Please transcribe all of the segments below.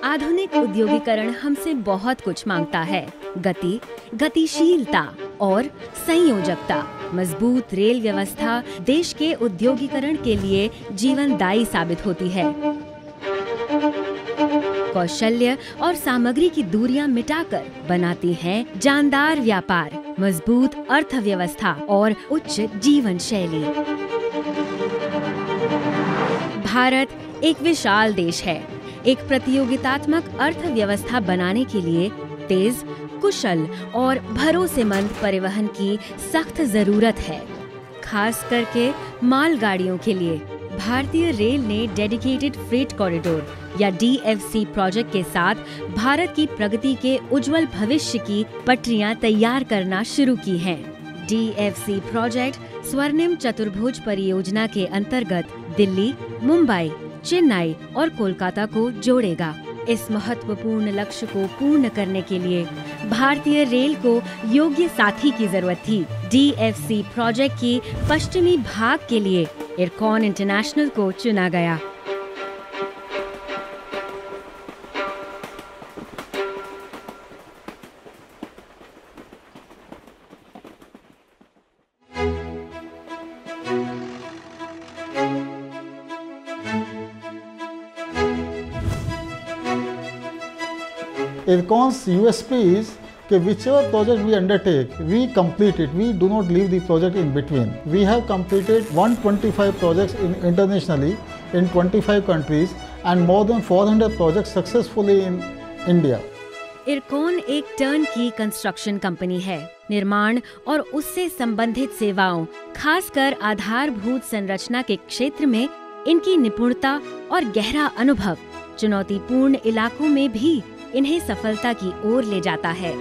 आधुनिक उद्योगीकरण हमसे बहुत कुछ मांगता है। गति, गतिशीलता और संयोजकता। मजबूत रेल व्यवस्था देश के उद्योगीकरण के लिए जीवनदायी साबित होती है। कौशल्य और सामग्री की दूरियां मिटाकर बनाती हैं जानदार व्यापार, मजबूत अर्थव्यवस्था और उच्च जीवन शैली। भारत एक विशाल देश है। एक प्रतियोगितात्मक अर्थव्यवस्था बनाने के लिए तेज, कुशल और भरोसेमंद परिवहन की सख्त जरूरत है। खास करके मालगाड़ियों के लिए भारतीय रेल ने डेडिकेटेड फ्रेट कॉरिडोर या DFC प्रोजेक्ट के साथ भारत की प्रगति के उज्जवल भविष्य की पटरियां तैयार करना शुरू की हैं। DFC प्रोजेक्ट स्वर्णिम चतुर्भुज परियोजना के अंतर्गत दिल्ली, मुंबई, चेन्नई और कोलकाता को जोड़ेगा। इस महत्वपूर्ण लक्ष्य को पूर्ण करने के लिए भारतीय रेल को योग्य साथी की जरूरत थी। DFC प्रोजेक्ट की पश्चिमी भाग के लिए इरकॉन इंटरनेशनल को चुना गया। Ircon's USP is that whichever project we undertake, we complete it. We do not leave the project in between. We have completed 125 projects internationally in 25 countries and more than 400 projects successfully in India. IRCON एक turn की construction company है। निर्माण और उससे संबंधित सेवाओं, खासकर आधारभूत संरचना के क्षेत्र में इनकी निपुणता और गहरा अनुभव चुनौतीपूर्ण इलाकों में भी इन्हें सफलता की ओर ले जाता है।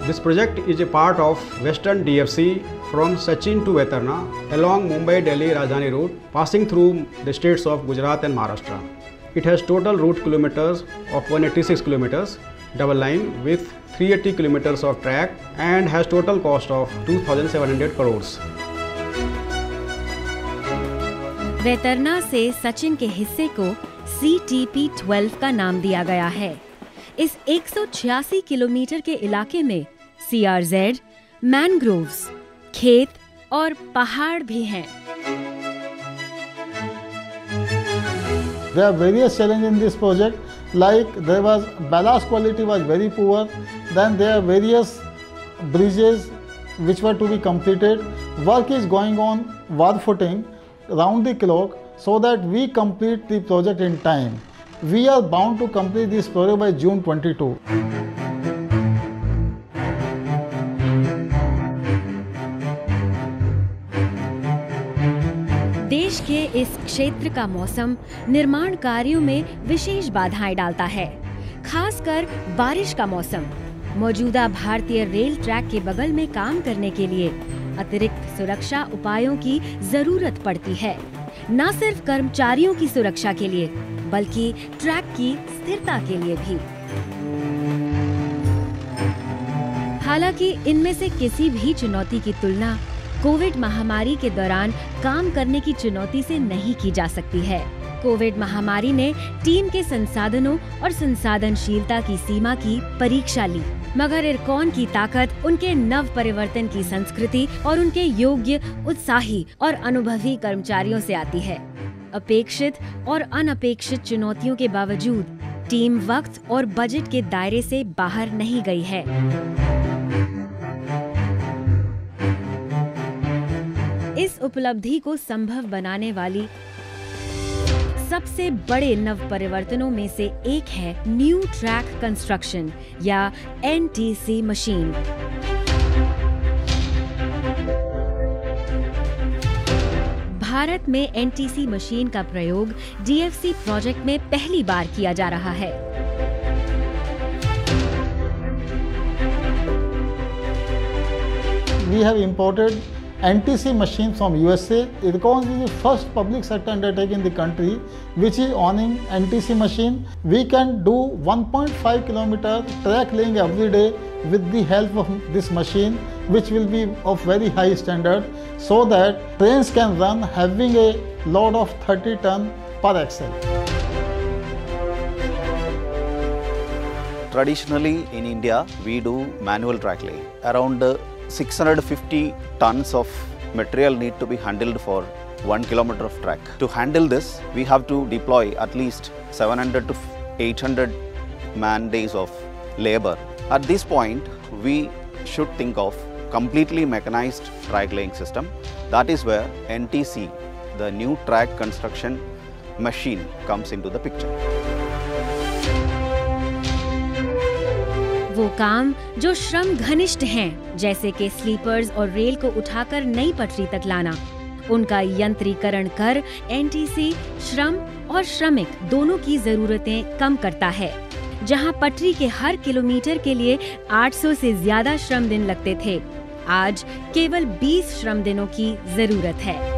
This project is a part of Western DFC from Sachin to Vetarna along Mumbai-Delhi Rajdhani route, passing through the states of Gujarat and Maharashtra. It has total route kilometers of 186 kilometers, double line with 380 kilometers of track and has total cost of 2,700 crores. वेतरना से सचिन के हिस्से को CTP-12 का नाम दिया गया है। इस 186 किलोमीटर के इलाके में CRZ, मैनग्रोव्स, खेत और पहाड़ भी हैं। There are various challenges in this project, like there was ballast quality was very poor. Then there are various bridges which were to be completed. Work is going on war footing round the clock so that we complete the project in time. We are bound to complete this project by June 22. देश के इस क्षेत्र का मौसम निर्माण कार्यों में विशेष बाधाएं डालता है, खासकर बारिश का मौसम। मौजूदा भारतीय रेल ट्रैक के बगल में काम करने के लिए अतिरिक्त सुरक्षा उपायों की जरूरत पड़ती है, न सिर्फ कर्मचारियों की सुरक्षा के लिए बल्कि ट्रैक की स्थिरता के लिए भी। हालांकि इनमें से किसी भी चुनौती की तुलना कोविड महामारी के दौरान काम करने की चुनौती से नहीं की जा सकती है। कोविड महामारी ने टीम के संसाधनों और संसाधनशीलता की सीमा की परीक्षा ली, मगर इरकॉन की ताकत उनके नव परिवर्तन की संस्कृति और उनके योग्य, उत्साही और अनुभवी कर्मचारियों से आती है। अपेक्षित और अनपेक्षित चुनौतियों के बावजूद टीम वक्त और बजट के दायरे से बाहर नहीं गई है। इस उपलब्धि को संभव बनाने वाली सबसे बड़े नव परिवर्तनों में से एक है न्यू ट्रैक कंस्ट्रक्शन या NTC मशीन। भारत में NTC मशीन का प्रयोग DFC प्रोजेक्ट में पहली बार किया जा रहा है। We have imported NTC machine from USA. Ircon is the first public sector undertaking in the country which is owning NTC machine. We can do 1.5 kilometer track laying every day with the help of this machine, which will be of very high standard, so that trains can run having a load of 30 ton per axle. Traditionally in India, we do manual track laying. Around 650 tons of material need to be handled for 1 kilometer of track. To handle this, we have to deploy at least 700 to 800 man days of labor. At this point, we should think of completely mechanized track laying system. That is where NTC, the new track construction machine, comes into the picture. वो काम जो श्रम घनिष्ठ हैं, जैसे कि slippers और rail को उठाकर नई पटरी तक लाना, उनका यंत्रीकरण कर एनटीसी श्रम और श्रमिक दोनों की जरूरतें कम करता है। जहां पटरी के हर किलोमीटर के लिए 800 से ज्यादा श्रम दिन लगते थे, आज केवल 20 श्रम दिनों की जरूरत है।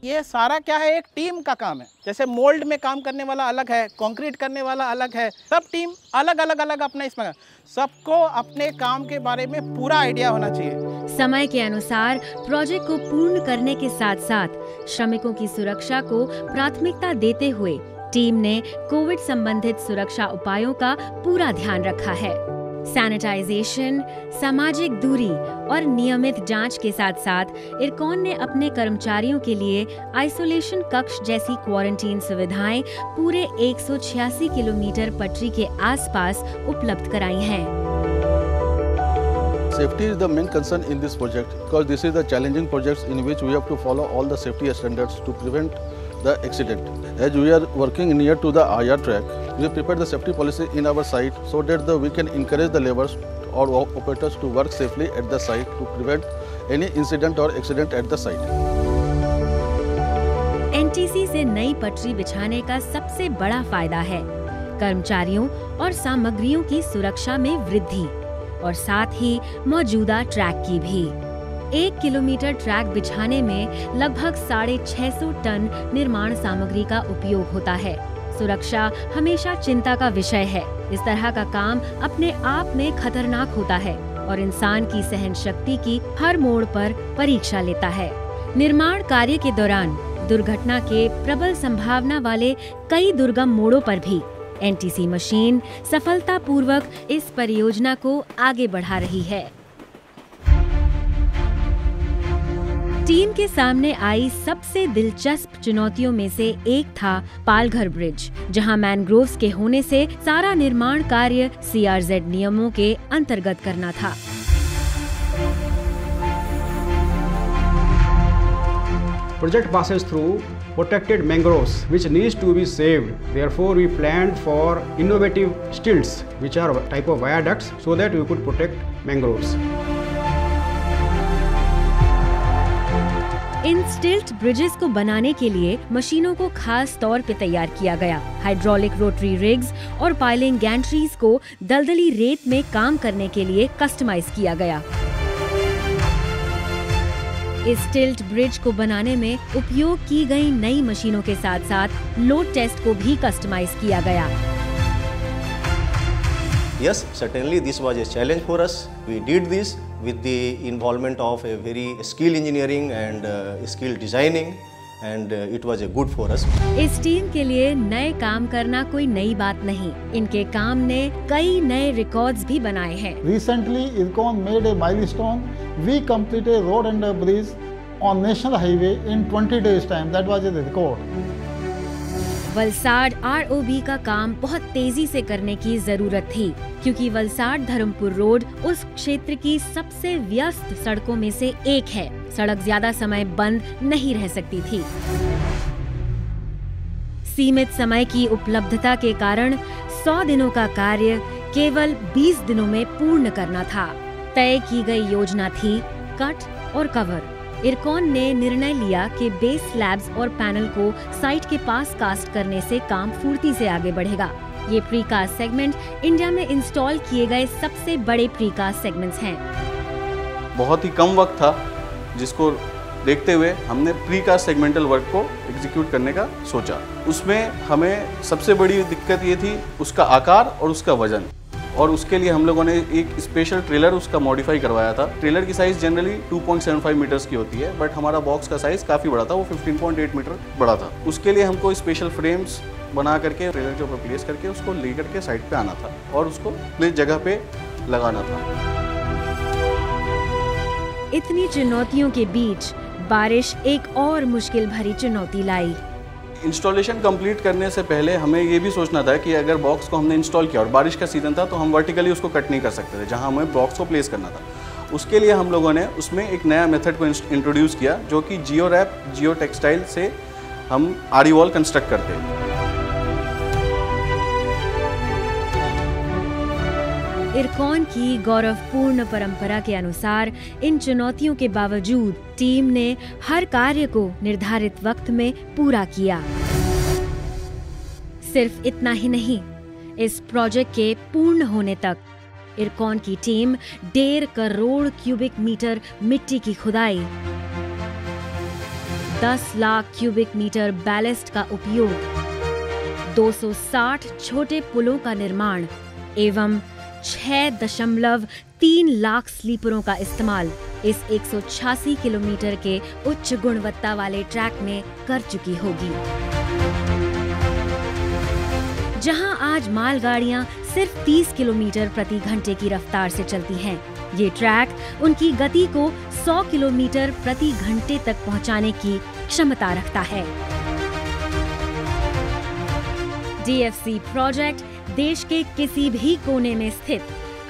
ये सारा क्या है, एक टीम का काम है। जैसे मोल्ड में काम करने वाला अलग है, कंक्रीट करने वाला अलग है, सब टीम अलग अलग अपना इसमें, सबको अपने काम के बारे में पूरा आइडिया होना चाहिए। समय के अनुसार प्रोजेक्ट को पूर्ण करने के साथ साथ श्रमिकों की सुरक्षा को प्राथमिकता देते हुए टीम ने कोविड संबंधित सुरक्षा उपायों का पूरा ध्यान रखा है। सैनिटाइजेशन, सामाजिक दूरी और नियमित जांच के साथ साथ इरकॉन ने अपने कर्मचारियों के लिए आइसोलेशन कक्ष जैसी क्वारंटीन सुविधाएं पूरे 186 किलोमीटर पटरी के आसपास उपलब्ध कराई हैं। Safety is the main concern in this project because this is the challenging project in which we have to follow all the safety standards to prevent the accident. As we are working near to the IR track, we prepare the safety policy in our site so that we can encourage the laborers or operators to work safely at the site to prevent any incident or accident at the site. NTC से नई पटरी बिछाने का सबसे बड़ा फायदा है कर्मचारियों और सामग्रियों की सुरक्षा में वृद्धि और साथ ही मौजूदा ट्रैक की भी। 1 किलोमीटर ट्रैक बिछाने में लगभग 650 टन निर्माण सामग्री का उपयोग होता है। सुरक्षा हमेशा चिंता का विषय है। इस तरह का काम अपने आप में खतरनाक होता है और इंसान की सहन शक्ति की हर मोड़ पर परीक्षा लेता है। निर्माण कार्य के दौरान दुर्घटना के प्रबल संभावना वाले कई दुर्गम मोड़ों पर भी एनटीसी मशीन सफलतापूर्वक इस परियोजना को आगे बढ़ा रही है। टीम के सामने आई सबसे दिलचस्प चुनौतियों में से एक था पालघर ब्रिज, जहां मैनग्रोव्स के होने से सारा निर्माण कार्य सीआरजेड नियमों के अंतर्गत करना था। Project passes through protected mangroves which needs to be saved. Therefore, we planned for innovative stilts which are a type of viaducts so that we could protect mangroves. इन स्टिल्ट ब्रिजेस को बनाने के लिए मशीनों को खास तौर पे तैयार किया गया। हाइड्रोलिक रोटरी रिग्स और पाइलिंग गैंट्रीज को दलदली रेत में काम करने के लिए कस्टमाइज किया गया। इस स्टिल्ट ब्रिज को बनाने में उपयोग की गई नई मशीनों के साथ साथ लोड टेस्ट को भी कस्टमाइज किया गया। Yes, certainly this was a challenge for us. We did this with the involvement of a very skilled engineering and skilled designing, and it was a good for us. इस team के लिए नए काम करना कोई नई बात नहीं। इनके काम ने कई नए रिकॉर्ड्स भी बनाए हैं। Recently, IRCON made a milestone. We completed a road and a bridge on national highway in 20 days time. That was a record. Valsad ROB का काम बहुत तेजी से करने की जरूरत थी, क्योंकि वलसाड धर्मपुर रोड उस क्षेत्र की सबसे व्यस्त सड़कों में से एक है। सड़क ज्यादा समय बंद नहीं रह सकती थी। सीमित समय की उपलब्धता के कारण 100 दिनों का कार्य केवल 20 दिनों में पूर्ण करना था। तय की गई योजना थी कट और कवर। इरकॉन ने निर्णय लिया कि बेस स्लैब्स और पैनल को साइट के पास कास्ट करने से काम फुर्ती से आगे बढ़ेगा। ये प्रीकास्ट सेगमेंट इंडिया में इंस्टॉल किए गए सबसे बड़े प्रीकास्ट सेगमेंट्स हैं। बहुत ही कम वक्त था, जिसको देखते हुए हमने प्रीकास्ट सेगमेंटल वर्क को एग्जीक्यूट करने का सोचा। उसमें हमें सबसे बड़ी दिक्कत ये थी उसका आकार और उसका वजन, और उसके लिए हम लोगों ने एक स्पेशल ट्रेलर उसका मॉडिफाई करवाया था। ट्रेलर की साइज़ जनरली 2.75 मीटर्स की होती है, बट हमारा बॉक्स का साइज़ काफ़ी बड़ा था, वो 15.8 मीटर बड़ा था। उसके लिए हमको स्पेशल फ्रेम्स बना करके ट्रेलर के ऊपर प्लेस करके उसको ले करके साइड पे आना था और उसको प्लेस जगह पे लगाना था। इतनी चुनौतियों के बीच बारिश एक और मुश्किल भरी चुनौती लाई। इंस्टॉलेशन कंप्लीट करने से पहले हमें ये भी सोचना था कि अगर बॉक्स को हमने इंस्टॉल किया और बारिश का सीजन था तो हम वर्टिकली उसको कट नहीं कर सकते थे जहां हमें बॉक्स को प्लेस करना था। उसके लिए हम लोगों ने उसमें एक नया मेथड को इंट्रोड्यूस किया, जो कि जियो रैप जियो टेक्सटाइल से हम आरी वॉल कंस्ट्रक्ट करते हैं। इरकॉन की गौरवपूर्ण परंपरा के अनुसार इन चुनौतियों के बावजूद टीम ने हर कार्य को निर्धारित वक्त में पूरा किया। सिर्फ इतना ही नहीं, इस प्रोजेक्ट के पूर्ण होने तक इरकॉन की टीम 1.5 करोड़ क्यूबिक मीटर मिट्टी की खुदाई, 10 लाख क्यूबिक मीटर बैलेस्ट का उपयोग, 260 छोटे पुलों का निर्माण एवं 6.3 लाख स्लीपरों का इस्तेमाल इस 186 किलोमीटर के उच्च गुणवत्ता वाले ट्रैक में कर चुकी होगी। जहां आज मालगाड़ियां सिर्फ 30 किलोमीटर प्रति घंटे की रफ्तार से चलती हैं, ये ट्रैक उनकी गति को 100 किलोमीटर प्रति घंटे तक पहुंचाने की क्षमता रखता है। DFC प्रोजेक्ट देश के किसी भी कोने में स्थित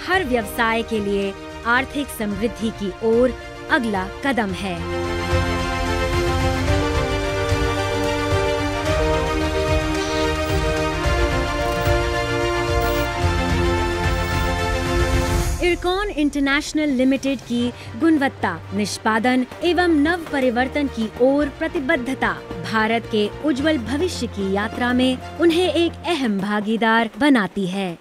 हर व्यवसाय के लिए आर्थिक समृद्धि की ओर अगला कदम है। इरकॉन इंटरनेशनल लिमिटेड की गुणवत्ता, निष्पादन एवं नव परिवर्तन की ओर प्रतिबद्धता भारत के उज्जवल भविष्य की यात्रा में उन्हें एक अहम भागीदार बनाती है।